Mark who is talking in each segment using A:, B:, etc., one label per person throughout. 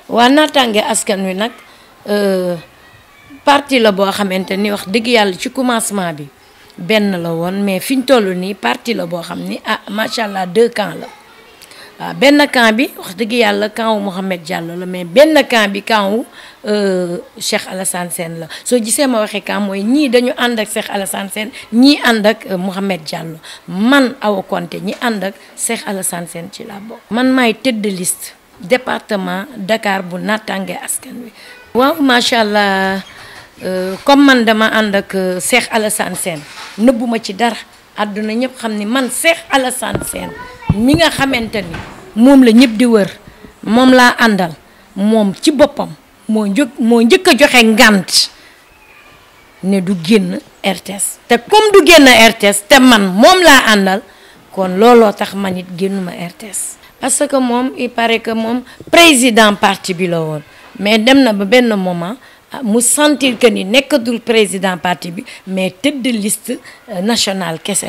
A: waa naataange askan wi nag parti la boo xamante ni wax dëgg yàlla ci commencement bi benn la woon mais fi ñu toll nii parti la boo xam ni macha allah 2 camps la waaw benn camp bi wax dëgg yàlla camp wu Mouhamed Diallo la mais benn camp bi camp wu Cheikh Alassane Sène la soo gisee ma waxee camp mooy ñii dañu ànd ak Cheikh Alassane Sène ñii ànd ak Mouhamed Diallo man Awa Konté ñi ànd ak Cheikh Alassane Sène ci laa bokk. man maay tête de liste département Dakar bu naataange askan wi. waaw macha allah comme man dama ànd ak Cheikh Alassane Sène nëbbuma ci dara àdduna ñëpp xam ni man Cheikh Alassane Sène mi nga xamante ni moom la ñëpp di wër moom laa àndal moom ci boppam moo njëkk a joxe ngànt ne du génn RTS te comme du génn RTS te man moom laa àndal kon looloo tax man it génnuma RTS parce que moom il paraît que moom président parti bi la woon mais dem na ba benn moment mu sentir que ni nekkatul président parti bi mais tête de liste nationale kese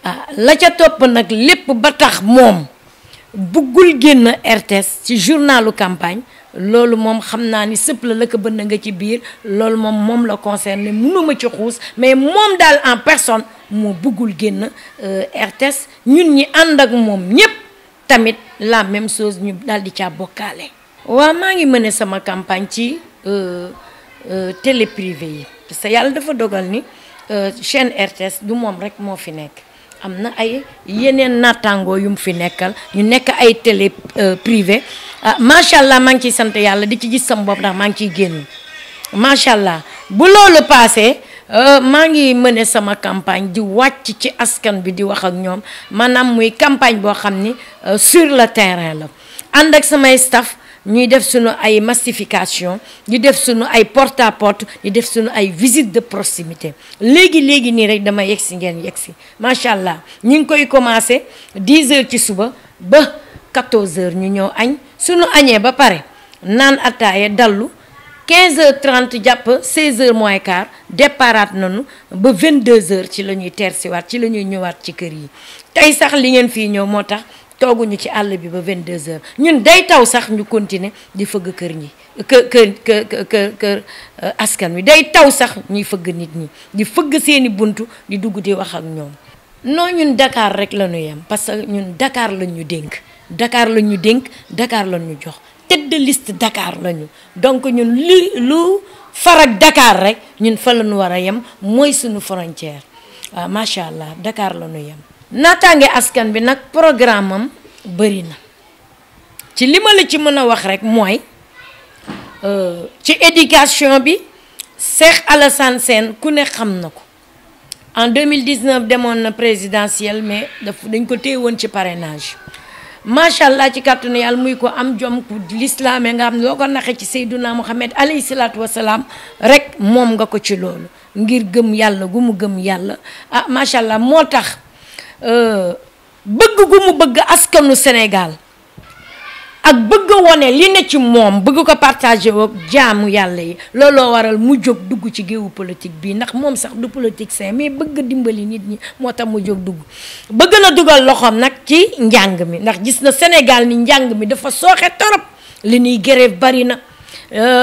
A: la la ca topp nag lépp ba tax moom buggul génn RTS ci journalu campagne loolu moom xam naa ni sëpp la ko bënn nga ci biir loolu moom la concerné mënuma ci xuus mais moom daal en personne moo buggul génn RTS ñun ñi ànd ak moom ñépp tamit la même chose ñu daal di caa bokkaale. waaw maa ngi mëne sama campagne ci télé privé yi parce que yàlla dafa dogal ni chaîne RTS du moom rek moo fi nekk am na ay yeneen naataangoo yu mu fi nekkal ñu nekk ay télé privé macha allah maa ngi ciy sant yàlla di ci gis sama bopp ndax maa ngi ciy génn macha allah bu loolu passé maa ngi mëne sama campagne di wàcc ci askan bi di wax ak ñoom maanaam muy campagne boo xam ni sur le terrain la ànd ak samay staff ñuy def suñu ay massification ñu def suñu ay porte à porte ñu def suñu ay visite de proximité léegi nii rek dama yegsi ngeen yegsi macha allah ñu ngi koy commencé 10 heures ci suba ba 14 heures ñu ñëw añ suñu añee ba pare naan attaaye dallu 15h30 jàpp 16h moins quart déparaat nañu ba 22h ci la ñuy tersiwaat ci la ñuy ñëwaat ci kër yi tey sax li ngeen fii ñëw moo tax tooguñu ci àll bi ba 22h ñun day taw sax ñu continuer di fëgg kër ñi kër askan wi day taw sax ñuy fëgg nit ñi di fëgg seeni buntu di dugg di wax ak ñoom. non ñun Dakar rek la ñu yem parce que ñun Dakar lañ ñu dénk Dakar lañ ñu dénk Dakar lañ ñu jox tête de liste Dakar lañu donc ñun lu farak Dakar rek ñun fa la ñu war a yem mooy suñu frontière waaw macha allah Dakar la ñu yem. naataange askan bi nag programme am bëri na ci li ma la ci mën a wax rek mooy ci éducation bi Cheikh Alassane Sène ku ne xam na ko en 2019 demoon na présidentielle mais dañ ko téye woon ci parrainage macha allah ci kàttanu yàlla muy ko am jom ku lislaame nga xam ne loo ko naxee ci Seydina Muhammad alayhi salaatu wasalaam rek moom nga ko ci loolu ngir gëm yàlla gu mu gëm yàlla macha allah moo tax bëgg gu mu bëgg askanu Sénégal ak bëgg wone li ne ci moom bëgg ko partagé ak jaamu yàlla yi looloo waral mu jóg dugg ci géewu politique bi ndax moom sax du politique sain mais bëgg dimbali nit ñi moo tax mu jóg dugg bëgg na dugal loxoom nag ci njàng mi ndax gis na Sénégal ni njàng mi dafa sooxe torop li ñuy grève bari na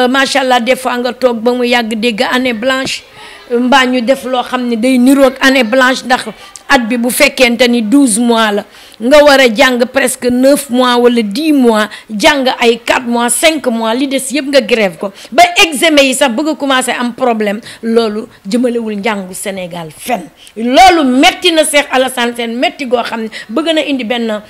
A: macha allah des fois nga toog ba mu yàgg dégg année blanche mbaa ñu def loo xam ne day niroog année blanche ndax at bi bu fekkente ni 12 mois la nga war a jàng presque 9 mois wala 10 mois jàng ay 4 mois 5 mois li des yëpp nga grève ko ba examen yi sax bëgg a commencé am problème loolu jëmalewul njàngu Sénégal fenn loolu metti na Cheikh Alassane Sène metti goo xam ne bëgg na indi benn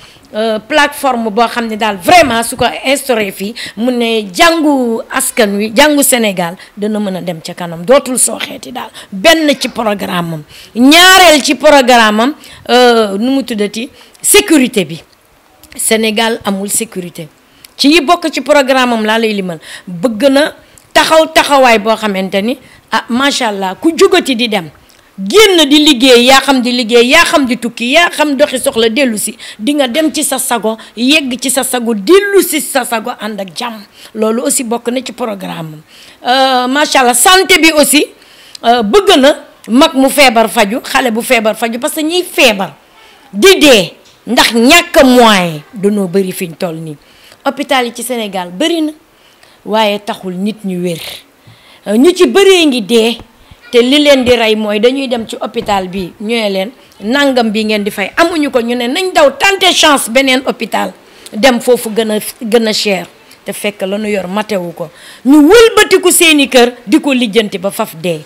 A: plateforme boo xam ne daal vraiment su ko instauré fii mu ne jàngu askan wi jàngu Sénégal dana mën a dem ca kanam dootul sooxeeti daal benn ci programme am ñaareel ci programme am nu mu tuddati sécurité bi Sénégal amul sécurité ci yi bokk ci programme am laa lay limal bëgg na taxawaay boo xamante ni macha allah ku jógati di dem génn di liggéey yaa xam di liggéey yaa xam di tukki yaa xam doxi soxla dellu si di nga dem ci sa sago yegg ci sa sago dellu si sa sago ànd ak jàmm loolu aussi bokk na ci programme am macha allah santé bi aussi bëgg na mag mu feebar faju xale bu feebar faju parce que ñiy feebar di dee ndax ñàkk moyen danoo bëri fi ñu toll nii hôpital yi ci Sénégal bëri na waaye taxul nit ñu wér ñu ci bëree ngi dee te li leen di rey mooy dañuy dem ci hôpital bi ñu ne leen nangam bi ngeen di fay amuñu ko ñu ne nañ daw tenter chance beneen hôpital dem foofu gën a cher te fekk la ñu yor matewu ko ñu wëlbatiku seeni kër di ko lijjanti ba faf dee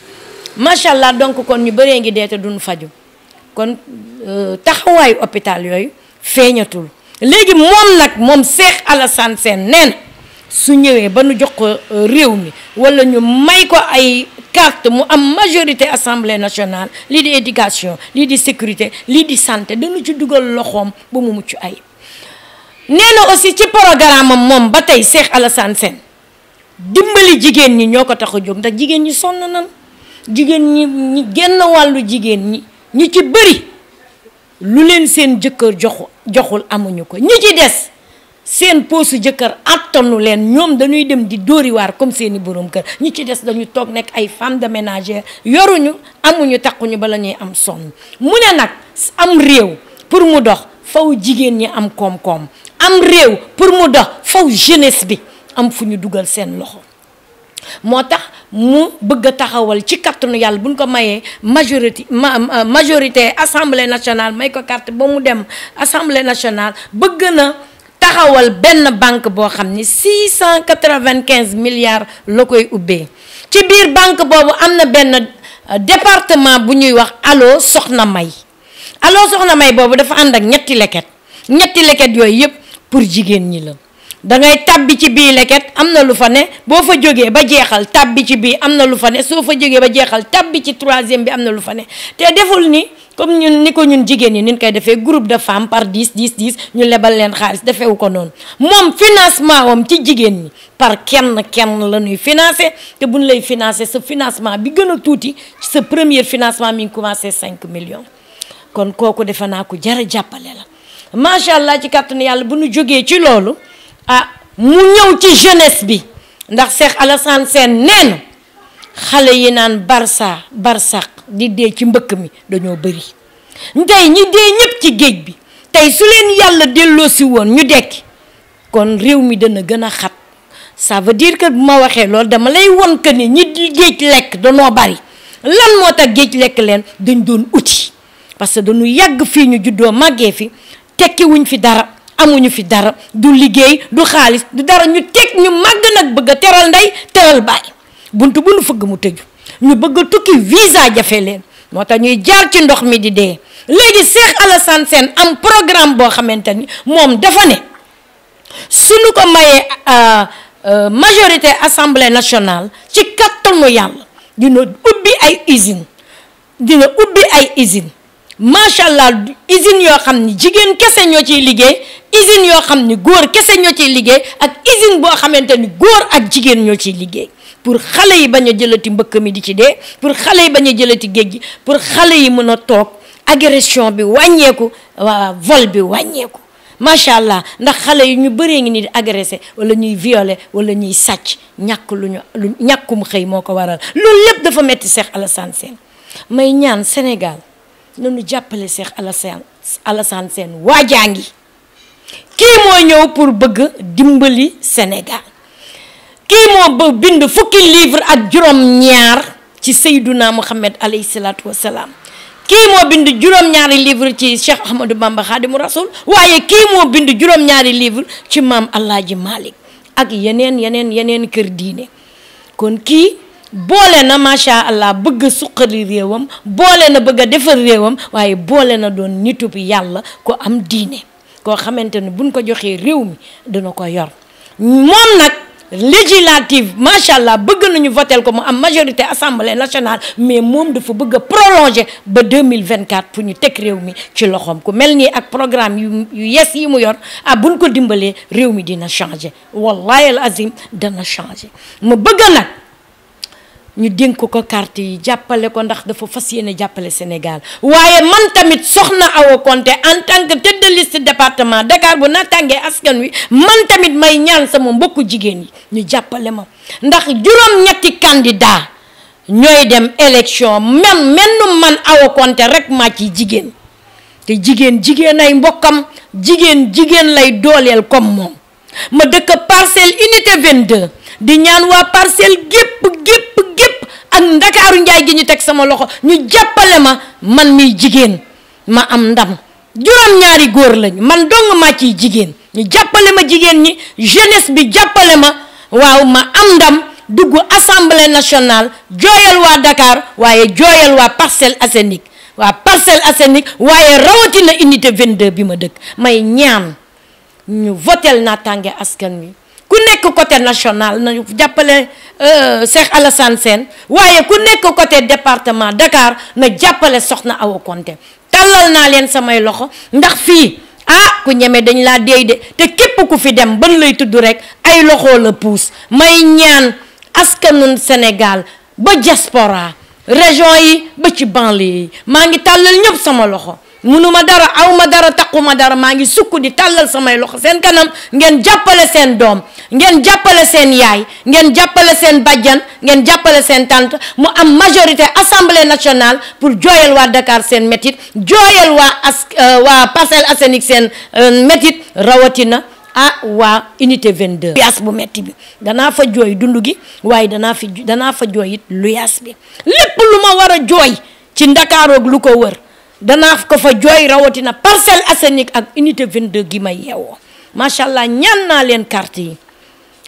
A: macha allah. donc kon ñu bëree ngi dee te duñu faju kon taxawaayu hôpital yooyu feeñatul léegi moom Cheikh Alassane Sène nee na su ñëwee ba nu jox ko réew mi wala ñu may ko ay carte mu am majorité assemblée nationale lii di éducation lii di sécurité lii di santé dañu ci dugal loxoom ba mu mucc ay nee na aussi ci programme am moom ba tey Cheikh Alassane Sène dimbali jigéen ñi ñoo ko tax a jóg ndax jigéen ñi sonn nan jigéen ñi genn wàllu jigéen ñi ci bëri lu leen seen jëkkër joxul amuñu ko ñi ci des seen poosu jëkkër attanu leen ñoom dañuy dem di dóoriwaar comme seeni borom kër ñi ci des dañu toog nekk ay femme de ménagère yoruñu amuñu takkuñu bala ñuy am sonn mu ne nag am réew pour mu dox faw jigéen ñi am koom-koom am réew pour mu dox faw jeunesse bi am fu ñu dugal seen loxo moo tax mu bëgg a taxawal ci kattanu yàlla buñ ko mayee majorité assemblée nationale may ko carte ba mu dem assemblée nationale bëgg na taxawal benn banque boo xam ni 695 milliards la koy ubbee ci biir banque boobu am na benn département bu ñuy wax Allo Soxna May boobu dafa ànd ak ñetti leket yooyu yëpp pour jigéen ñi la dangay tabbi ci bii leket am na lu fa ne boo fa jógee ba jeexal tabbi ci bii am na lu fa ne soo fa jógee ba jeexal tabbi ci troisième bi am na lu fa ne te deful ni comme ñun jigéen ñi nin koy defee groupe de femmes par 10 ñu lebal leen xaalis defewu ko noonu moom financement wam ci jigéen ñi par kenn la ñuy financé te buñ lay financé sa financement bi gën a tuuti sa premier financement mi ngi commencé 5 millions kon kooku defe naa ko jar a jàppale la macha allah ci kàttanu yàlla bu ñu jógee ci loolu mu ñëw ci jeunesse bi ndax Cheikh Alassane Sène nee na xale yi naan barsaq di dee ci mbëkk mi dañoo bëri tey ñi dee ñëpp ci géej bi tey su leen yàlla delloosi woon ñu dekki kon réew mi dana gën a xat ça veut dire que bu ma waxee loolu dama lay won que ni ñi géej lekk danoo bari lan moo tax géej lekk leen dañ doon uti parce que dañu yàgg fii ñu juddoo màggee fi tekki wuñ fi dara amuñu fi dara du liggéey du xaalis du dara ñu màgg nag bëgg a teral ndey teral baay buntu bu nu fëgg mu tëju ñu bëgg a tukki visa jafe leen moo tax ñuy jaar ci ndox mi di dee léegi Cheikh Alassane Sène am programme boo xamante ni moom dafa ne suñu ko mayee majorité assemblée nationale ci kattanu yàlla dina ubbi ay usine macha allah usine yoo xam ni jigéen kese ñoo ciy liggéey usine yoo xam ni góor kese ñoo ciy liggéey ak usine boo xamante ni góor ak jigéen ñoo ciy liggéey pour xale yi bañ a jëlati mbëkk mi di ci dee pour xale yi bañ a jëlati géej gi pour xale yi mën a toog agression bi wàññeeku vol bi wàññeeku macha allah ndax xale yi ñu bëree ngi ni di agressé wala ñuy violé wala ñuy sàcc ñàkkum xëy moo ko waral loolu lépp dafa metti Cheikh Alassane Sène may ñaan Sénégal nañu jàppale Cheikh Alassane Sène waajaa ngi kii moo ñëw pour bëgg dimbali Sénégal kii moo bind fukki livre ak juróom-ñaar ci Seydouna Muhammad alayhi salaatu wasalaam kii moo bind juróom-ñaari livre ci Cheikh Ahmadou Bamba Khadimu Rasoul waaye kii moo bind juróom-ñaari livre ci maam Alaaji Malick ak yeneen kër diine kon kii boole na macha allah bëgg suqali réewam boole na bëgg a defar réewam waaye boole na doon nitu bi yàlla ko am diine koo xamante ne buñ ko joxee réew mi dina ko yor moom nag législative macha allah bëgg nañu votel ko mu am majorité assemblée nationale mais moom dafa bëgg a prolonger ba 2024 pour ñu teg réew mi ci loxoom ku mel nii ak programme yu yes yi mu yor buñ ko dimbalee réew mi dina changer wallahi al azim dana changer ma bëgg nag ñu dénk ko carte yi jàppale ko ndax dafa fas yéene jàppale Sénégal waaye man tamit soxna Awa Konté en tant que tête de liste département Dakar bu nattangee askan wi man tamit may ñaan sama mbokku jigéen yi ñu jàppale ma ndax juróom-ñetti candidat ñooy dem élection menn man Awa Konté rek maa ci jigéen te jigéen ay mbokkam jigéen lay dooleel comme moom ma dëkk Parcelles unité 22 di ñaan waa Parcelles gépp ak Ndakaaru njaay gi ñu teg sama loxo ñu jàppale ma man miy jigéen ma am ndam. juróom-ñaari góor lañu man dong maa ciy jigéen ñu jàppale ma jigéen ñi jeunesse bi jàppale ma waaw ma am ndam dugg assemblée nationale jooyal waa Dakar waaye jooyal waa Parcelles Assainies waaye rawatina unité 22 bi ma dëkk may ñaan ñu votel naataange askan wi ku nekk côté national na jàppale Cheikh Alassane Sène waaye ku nekk côté département Dakar na jàppale Soxna Awa Konté tàllal naa leen samay loxo ndax fii ku ñeme dañ laa déy de te képp ku fi dem ban lay tudd rek ay loxo la puus may ñaan askanu Sénégal ba diaspora région yi ba ci banlieue yi maa ngi tàllal ñëpp sama loxo munuma dara awma dara taquma dara maa ngi sukk di tàllal samay loxo seen kanam ngeen jàppale seen doom ngeen jàppale seen yaay ngeen jàppale seen bàjjan ngeen jàppale seen tante mu am majorité assemblée nationale pour jooyal waa Dakar seen métit jooyal waa Parcelles Assainies seen métit rawatina waa unité 22 luyaas bu metti bi danaa fa jooy dund gi waaye danaa fa jooy it luyaas bi lépp lu ma war a jooy ci Ndakaaroog lu ko wër danaa ko fa jooy rawatina Parcelles Assainies ak unité 22 gi may yeewoo macha allah ñaan naa leen carte yi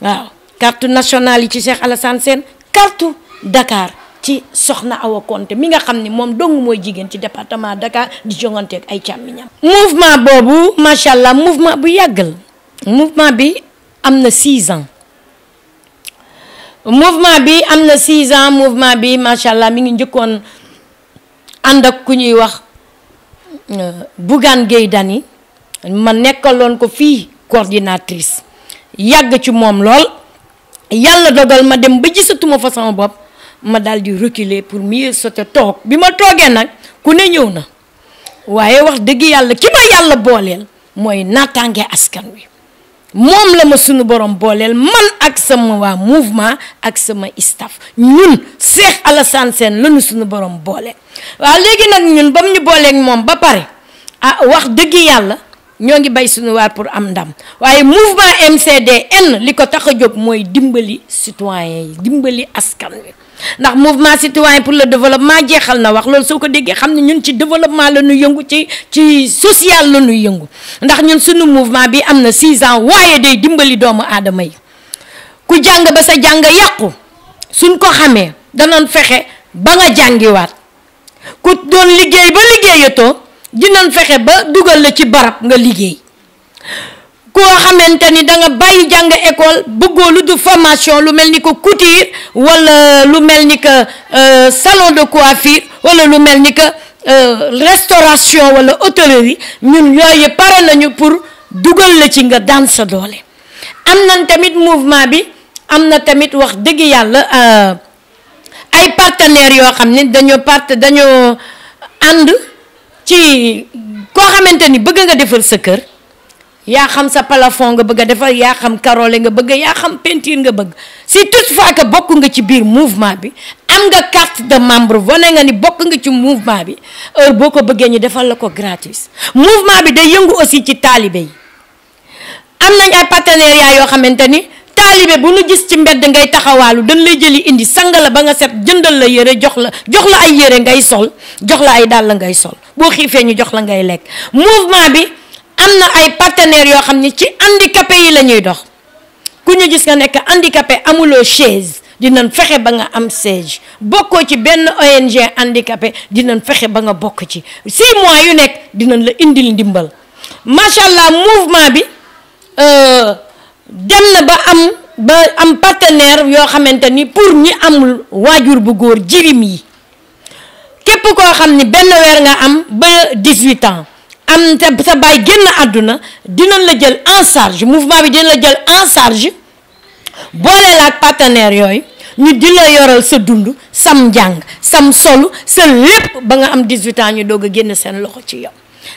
A: waaw carte nationale yi ci Cheikh Alassane Sène carte Dakar ci Soxna Awa Konté mi nga xam ni moom dong mooy jigéen ci département Dakar di jonganteeg ay càmmiñam mouvement boobu macha allah mouvement bu yàggal mouvement bi am na 6 ans mouvement bi macha allah mi ngi njëkkoon ànd ak ku ñuy wax Bougane Gueye Dany ma nekkaloon ko fii coordinatrice yàgg ci moom lool yàlla dogal ma dem ba gisatuma fa sama bopp ma daal di reculer pour mieux sauter toog bi ma toogee nag ku ne ñëw na waaye wax dëgg yàlla ki ma yàlla booleel mooy naataange askan wi moom la ma sunu borom booleel man ak sama waa mouvement ak sama staff ñun Cheikh Alassane Sène la ñu sunu borom boole waaw léegi nag ñun bam ñu booleeg moom ba pare wax dëgg yàlla ñoo ngi bay sunu waar pour am ndam waaye mouvement MCDN li ko tax a jóg mooy dimbali citoyen yi dimbali askan wi ndax mouvement citoyen pour le développement jeexal na wax loolu soo ko déggee xam ne ñun ci développement la ñu yëngu ci social la ñu yëngu ndax ñun sunu mouvement bi am na 6 ans waaye day dimbali doomu aadama yi ku jàng ba sa jàng yàqu suñ ko xamee danañ fexe ba nga jàngiwaat ku doon liggéey ba liggéeyatoo dinañ fexe ba dugal la ci barab nga liggéey koo xamante ni danga bàyyi jàng école bëggoo lu du formation lu mel ni que couture wala lu mel ni que salon de coiffure wala lu mel ni que restauration wala hôtellerie ñun yooyu pare nañu pour dugal la ci nga daan sa doole. am nañ tamit mouvement bi am na tamit wax dëgg yàlla ay partenaires yoo xam ne dañoo ànd ci koo xamante ni bëgg nga defal sa kër. yaa xam sa plafond nga bëgg a defar yaa xam carrelé nga bëgg yaa xam peinture nga bëgg si toutefois que bokk nga ci biir mouvement bi am nga carte de membre wane nga ni bokk nga ci mouvement bi heure boo ko bëggee ñu defal la ko gratis mouvement bi day yëngu aussi ci taalibe yi am nañ ay partenariat yoo xamante ni taalibe bu nu gis ci mbedd ngay taxawaalu dañ lay jëli indi sang la ba nga set jëndal la yére jox la ay yére ngay sol jox la ay dàll ngay sol boo xiifee ñu jox la ngay lekk mouvement bi am na ay partenaires yoo xam ne ci handicapé yi la ñuy dox ku ñu gis nga nekk handicapé amuloo chaise dinañ fexe ba nga am siège bokkoo ci benn ONG handicapé dinañ fexe ba nga bokk ci 6 mois yu nekk dinañ la indil ndimbal macha allah mouvement bi dem na ba am partenaire yoo xamante ni pour ñi amul waajur bu góor jirim yi képp koo xam ni benn weer nga am ba 18 ans am sa baay génn àdduna dinañ la jël en charge mouvement bi dina la jël en charge boole la ak partenaire yooyu ñu di la yoral sa dund sam njàng sam solu sa lépp ba nga am 18 ans ñu doog a génn seen loxo ci yow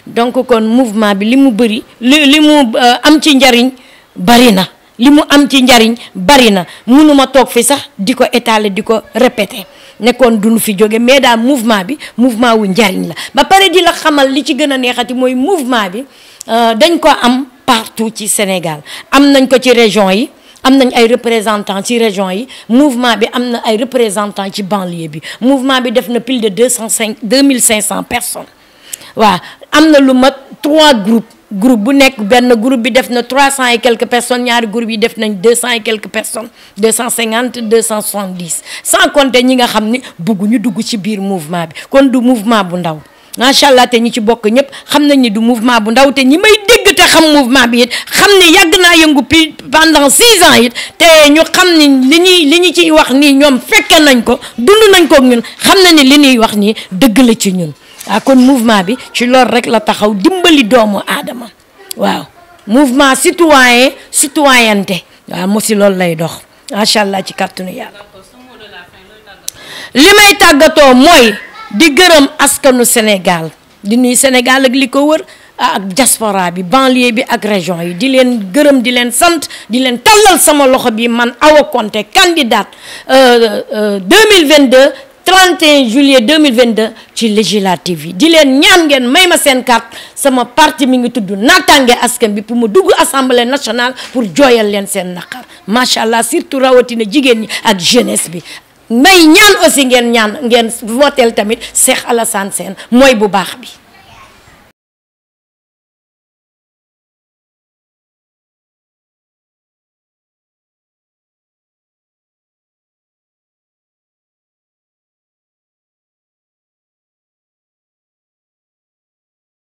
A: donc kon mouvement bi li mu bëri li mu am ci njariñ bari na li mu am ci njariñ bari na mënuma toog fi sax di ko étaler di ko répéter nekkoon duñu fi jóge mais daal mouvement bi mouvement wu njariñ la ba pare di la xamal li ci gën a neexati mooy mouvement bi dañ ko am partout ci Sénégal am nañ ko ci région yi am nañ ay représentants ci région yi mouvement bi am na ay représentants ci banlieue bi mouvement bi def na plus de 2500 personnes waaw am na lu mat 3 groupe bu nekk benn groupe bi def na 300 et quelques personnes ñaari groupe yi def nañ 200 et quelques personnes 250 270 sans compter ñi nga xam ni bëgguñu dugg ci biir mouvement bi kon du mouvement bu ndaw macha allah te ñi ci bokk ñëpp xam nañ ni du mouvement bu ndaw te ñi may dégg te xam mouvement bi it xam ni yàgg naa yëngu pendant 6 ans it te ñu xam ni li ñu ciy wax nii ñoom fekke nañ ko dund nañ ko ak ñun xam na ni li ñuy wax nii dëgg la ci ñun. kon mouvement bi ci loolu rek la taxaw dimbali doomu aadama waaw mouvement citoyenneté waaw mo si loolu lay dox macha allah ci kàttanu yàlla. li may tàggatoo mooy di gërëm askanu Sénégal di nuyu Sénégal ak li ko wër ak diaspora bi banlieue bi ak région yi di leen gërëm di leen sant di leen tàllal sama loxo bi man Awa Konté candidate 2022 31 juillet 2022 ci législative yi di leen ñaan ngeen may ma seen carte sama parti mi ngi tudd Natangué Askan bi pour ma dugg assemblée nationale pour jooyal leen seen naqar macha allah surtout rawatina jigéen ñi ak jeunesse bi may ñaan aussi ngeen voteel tamit Cheikh Alassane Sène mooy bu baax bi.